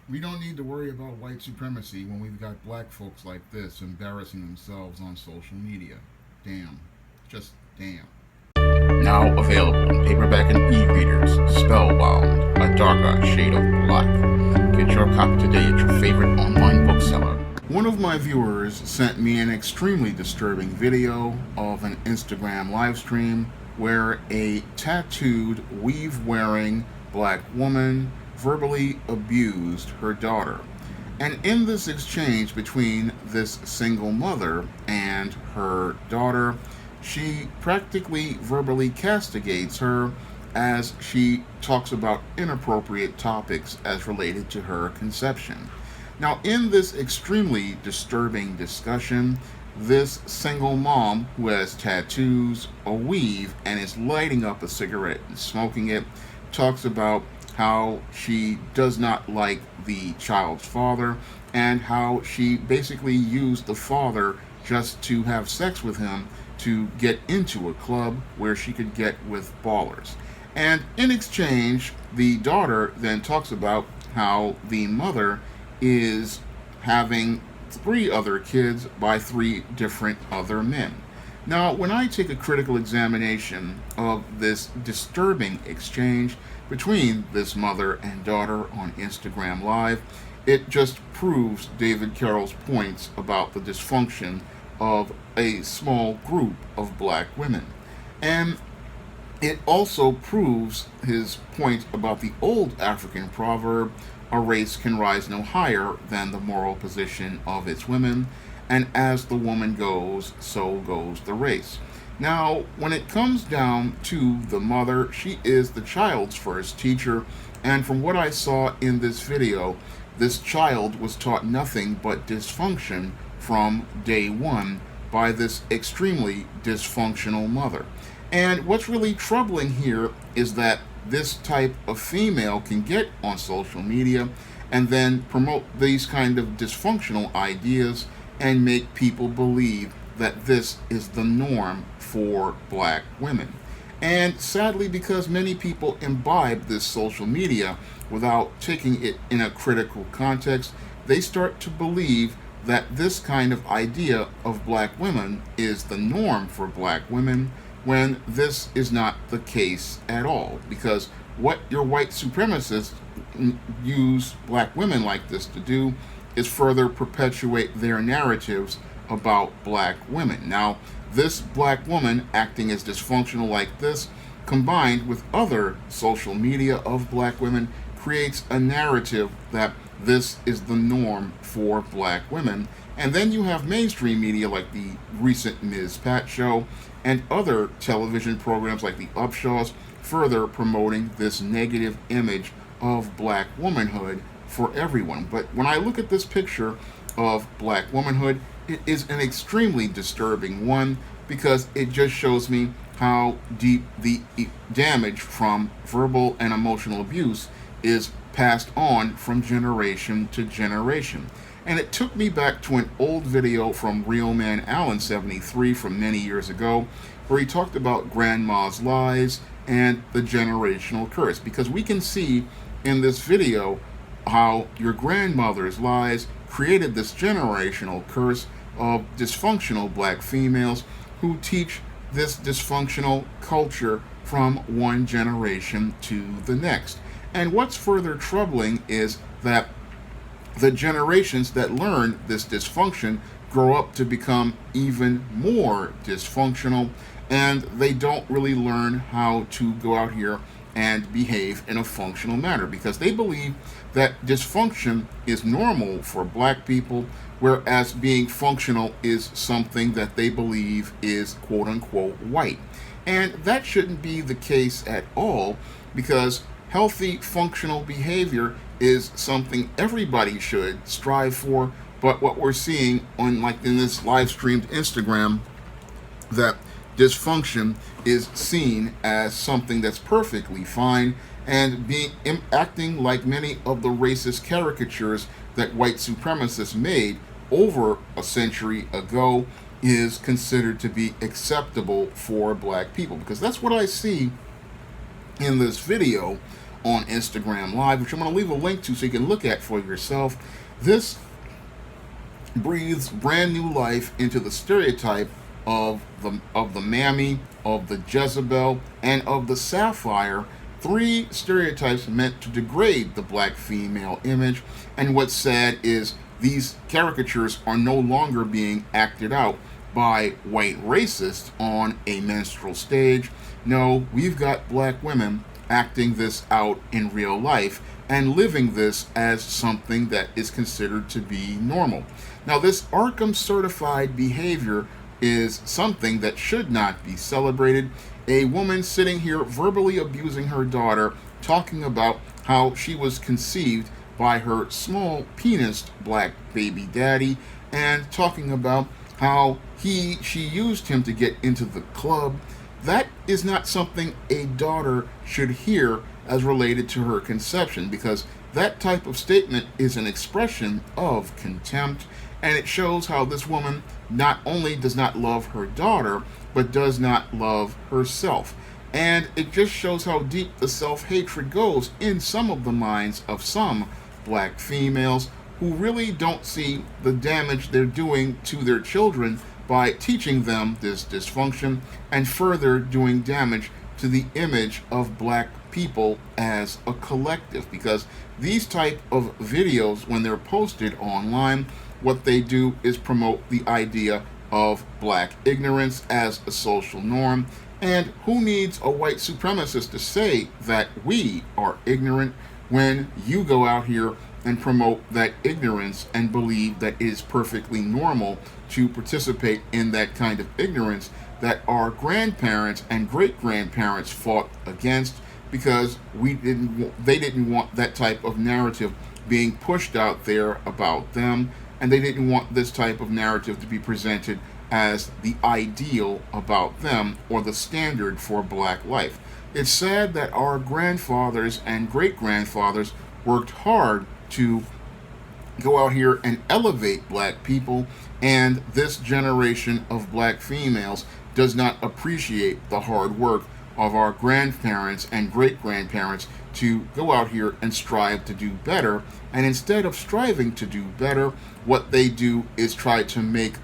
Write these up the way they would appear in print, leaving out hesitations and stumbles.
We don't need to worry about white supremacy when we've got black folks like this embarrassing themselves on social media. Damn. Just damn. Now available in paperback and e-readers, Spellbound, A Darker Shade of Black. Get your copy today at your favorite online bookseller. One of my viewers sent me an extremely disturbing video of an Instagram live stream where a tattooed, weave-wearing black woman verbally abused her daughter. And in this exchange between this single mother and her daughter, she practically verbally castigates her as she talks about inappropriate topics as related to her conception. Now, in this extremely disturbing discussion, this single mom who has tattoos, a weave, and is lighting up a cigarette and smoking it talks about how she does not like the child's father and how she basically used the father just to have sex with him to get into a club where she could get with ballers. And in exchange, the daughter then talks about how the mother is having three other kids by three different other men. Now, when I take a critical examination of this disturbing exchange between this mother and daughter on Instagram Live, it just proves David Carroll's points about the dysfunction of a small group of black women. And it also proves his point about the old African proverb, a race can rise no higher than the moral position of its women, and as the woman goes, so goes the race. Now, when it comes down to the mother, she is the child's first teacher, and from what I saw in this video, this child was taught nothing but dysfunction from day one by this extremely dysfunctional mother. And what's really troubling here is that this type of female can get on social media and then promote these kind of dysfunctional ideas and make people believe that this is the norm for black women. And sadly, because many people imbibe this social media without taking it in a critical context, they start to believe that this kind of idea of black women is the norm for black women when this is not the case at all. Because what your white supremacists use black women like this to do is further perpetuate their narratives about black women. Now, this black woman acting as dysfunctional like this, combined with other social media of black women, creates a narrative that this is the norm for black women. And then you have mainstream media like the recent Ms. Pat show and other television programs like the Upshaws further promoting this negative image of black womanhood for everyone. But when I look at this picture of black womanhood, it is an extremely disturbing one because it just shows me how deep the damage from verbal and emotional abuse is passed on from generation to generation. And it took me back to an old video from Real Man Allen 73 from many years ago, where he talked about grandma's lies and the generational curse. Because we can see in this video how your grandmother's lies created this generational curse of dysfunctional black females who teach this dysfunctional culture from one generation to the next. And what's further troubling is that the generations that learn this dysfunction grow up to become even more dysfunctional, and they don't really learn how to go out here and behave in a functional manner because they believe that dysfunction is normal for black people, whereas being functional is something that they believe is quote unquote white. And that shouldn't be the case at all because healthy functional behavior is something everybody should strive for. But what we're seeing on like in this live streamed Instagram, that dysfunction is seen as something that's perfectly fine and being acting like many of the racist caricatures that white supremacists made over a century ago is considered to be acceptable for black people, because that's what I see in this video on Instagram Live, which I'm going to leave a link to so you can look at for yourself. This breathes brand new life into the stereotype of the Mammy, of the Jezebel, and of the Sapphire. 3 stereotypes meant to degrade the black female image. And what's sad is these caricatures are no longer being acted out by white racists on a minstrel stage. No, we've got black women acting this out in real life and living this as something that is considered to be normal. Now, this Arkham certified behavior is something that should not be celebrated. A woman sitting here verbally abusing her daughter, talking about how she was conceived by her small penis black baby daddy, and talking about how she used him to get into the club. That is not something a daughter should hear as related to her conception, because that type of statement is an expression of contempt, and it shows how this woman not only does not love her daughter, but does not love herself. And it just shows how deep the self-hatred goes in some of the minds of some black females who really don't see the damage they're doing to their children by teaching them this dysfunction, and further doing damage to the image of black people as a collective. Because these type of videos, when they're posted online, what they do is promote the idea of black ignorance as a social norm. And who needs a white supremacist to say that we are ignorant when you go out here and promote that ignorance and believe that it is perfectly normal to participate in that kind of ignorance that our grandparents and great-grandparents fought against, because they didn't want that type of narrative being pushed out there about them, and they didn't want this type of narrative to be presented as the ideal about them or the standard for black life. It's sad that our grandfathers and great-grandfathers worked hard to go out here and elevate black people, and this generation of black females does not appreciate the hard work of our grandparents and great-grandparents to go out here and strive to do better. And instead of striving to do better, what they do is try to make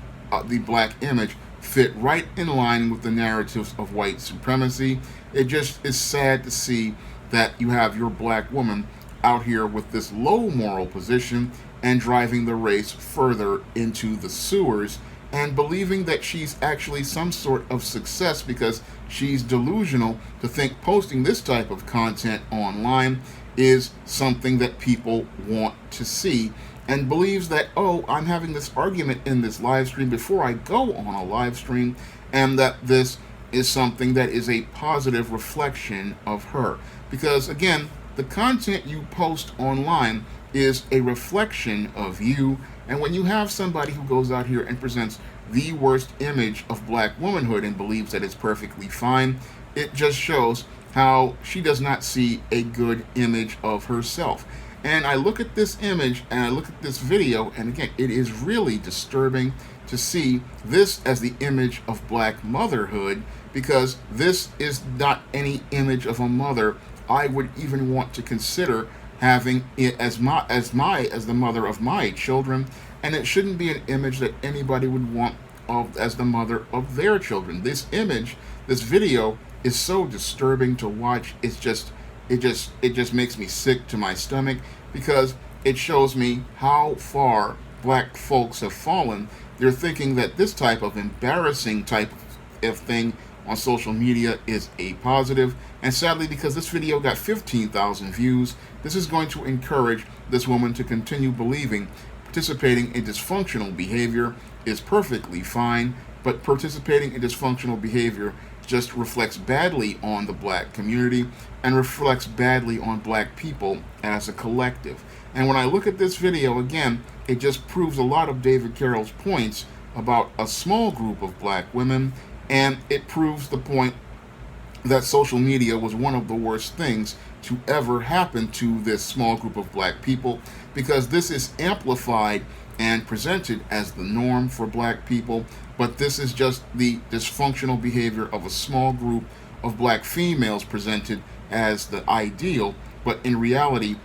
the black image fit right in line with the narratives of white supremacy. It just is sad to see that you have your black woman out here with this low moral position and driving the race further into the sewers, and believing that she's actually some sort of success because she's delusional to think posting this type of content online is something that people want to see, and believes that, oh, I'm having this argument in this live stream before I go on a live stream, and that this is something that is a positive reflection of her. Because again, the content you post online is a reflection of you, and when you have somebody who goes out here and presents the worst image of black womanhood and believes that it's perfectly fine, it just shows how she does not see a good image of herself. And I look at this image and I look at this video, and again, it is really disturbing to see this as the image of black motherhood, because this is not any image of a mother I would even want to consider having it as the mother of my children, and it shouldn't be an image that anybody would want as the mother of their children. This image, this video, is so disturbing to watch. It just makes me sick to my stomach, because it shows me how far black folks have fallen. They're thinking that this type of embarrassing type of thing on social media is a positive, and sadly, because this video got 15,000 views, this is going to encourage this woman to continue believing participating in dysfunctional behavior is perfectly fine, but participating in dysfunctional behavior just reflects badly on the black community and reflects badly on black people as a collective. And when I look at this video again, it just proves a lot of David Carroll's points about a small group of black women, and it proves the point that social media was one of the worst things to ever happen to this small group of black people, because this is amplified and presented as the norm for black people, but this is just the dysfunctional behavior of a small group of black females presented as the ideal, But in reality,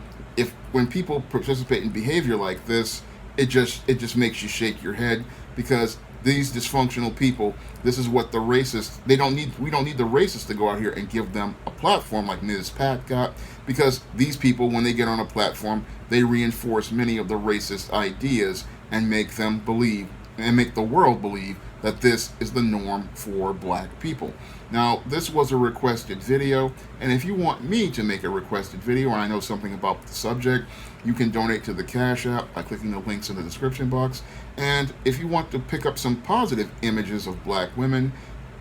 when people participate in behavior like this, it just makes you shake your head, because these dysfunctional people, this is what the racists, we don't need the racists to go out here and give them a platform like Ms. Pat got, because these people, when they get on a platform, they reinforce many of the racist ideas and make them believe, and make the world believe, that this is the norm for black people. Now, this was a requested video, and if you want me to make a requested video, and I know something about the subject, you can donate to the Cash App by clicking the links in the description box. And if you want to pick up some positive images of black women,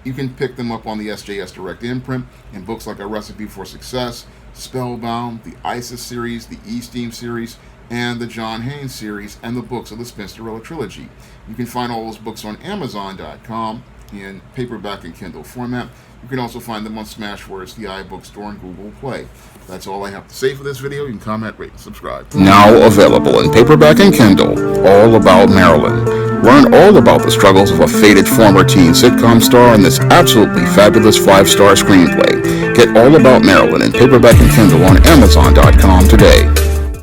you can pick them up on the SJS Direct imprint in books like A Recipe for Success, Spellbound, the ISIS series, the E-Steam series, and the John Haynes series, and the books of the Spinsterella trilogy. You can find all those books on Amazon.com in paperback and Kindle format. You can also find them on Smashwords, the iBookstore, and Google Play. That's all I have to say for this video. You can comment, rate, and subscribe. Now available in paperback and Kindle, All About Marilyn. Learn all about the struggles of a faded former teen sitcom star in this absolutely fabulous 5-star screenplay. Get All About Marilyn in paperback and Kindle on Amazon.com today.